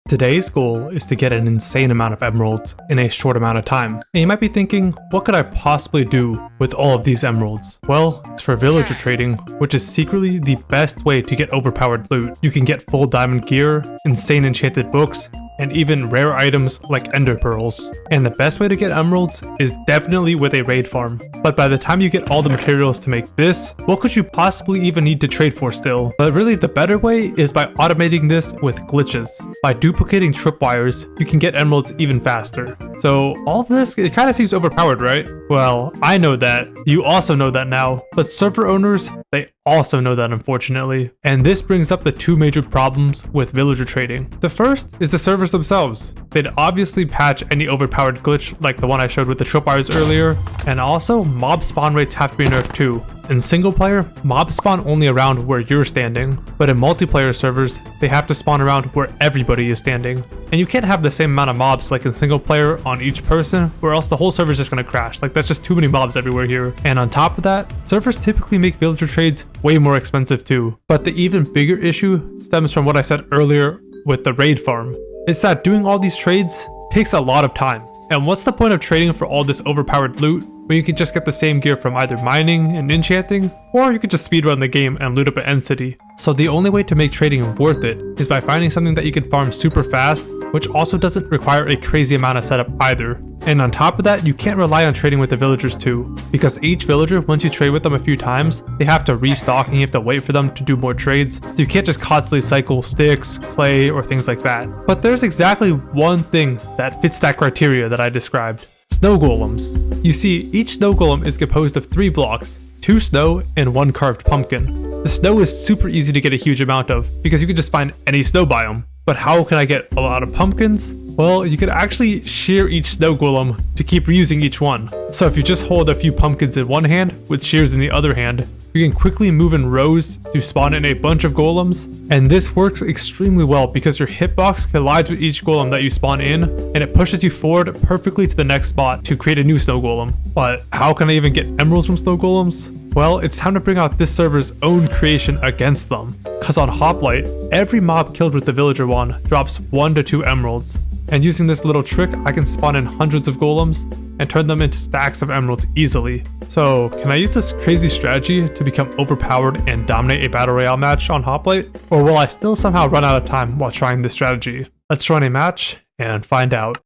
Today's goal is to get an insane amount of emeralds in a short amount of time. And you might be thinking, what could I possibly do with all of these emeralds? Well, it's for villager trading, which is secretly the best way to get overpowered loot. You can get full diamond gear, insane enchanted books, and even rare items like ender pearls. And the best way to get emeralds is definitely with a raid farm. But by the time you get all the materials to make this, what could you possibly even need to trade for still? But really the better way is by automating this with glitches. By duplicating tripwires, you can get emeralds even faster. So all of this, it kind of seems overpowered, right? Well, I know that. You also know that now. But server owners, they also know that, unfortunately. And this brings up the two major problems with villager trading. The first is the servers themselves. They'd obviously patch any overpowered glitch like the one I showed with the tripwires earlier. And also, mob spawn rates have to be nerfed too. In single player, mobs spawn only around where you're standing, but in multiplayer servers, they have to spawn around where everybody is standing. And you can't have the same amount of mobs like in single player on each person, or else the whole server is just gonna crash. Like, that's just too many mobs everywhere here. And on top of that, servers typically make villager trades way more expensive too. But the even bigger issue stems from what I said earlier with the raid farm. It's that doing all these trades takes a lot of time. And what's the point of trading for all this overpowered loot when you can just get the same gear from either mining and enchanting, or you could just speedrun the game and loot up an end city? So the only way to make trading worth it is by finding something that you can farm super fast, which also doesn't require a crazy amount of setup either. And on top of that, you can't rely on trading with the villagers too, because each villager, once you trade with them a few times, they have to restock and you have to wait for them to do more trades, so you can't just constantly cycle sticks, clay, or things like that. But there's exactly one thing that fits that criteria that I described: snow golems. You see, each snow golem is composed of 3 blocks, 2 snow and 1 carved pumpkin. The snow is super easy to get a huge amount of, because you can just find any snow biome. But how can I get a lot of pumpkins? Well, you could actually shear each snow golem to keep reusing each one. So if you just hold a few pumpkins in one hand with shears in the other hand, you can quickly move in rows to spawn in a bunch of golems. And this works extremely well because your hitbox collides with each golem that you spawn in, and it pushes you forward perfectly to the next spot to create a new snow golem. But how can I even get emeralds from snow golems? Well, it's time to bring out this server's own creation against them. Cause on Hoplite, every mob killed with the villager wand drops 1 to 2 emeralds. And using this little trick, I can spawn in hundreds of golems and turn them into stacks of emeralds easily. So, can I use this crazy strategy to become overpowered and dominate a battle royale match on Hoplite? Or will I still somehow run out of time while trying this strategy? Let's run a match and find out.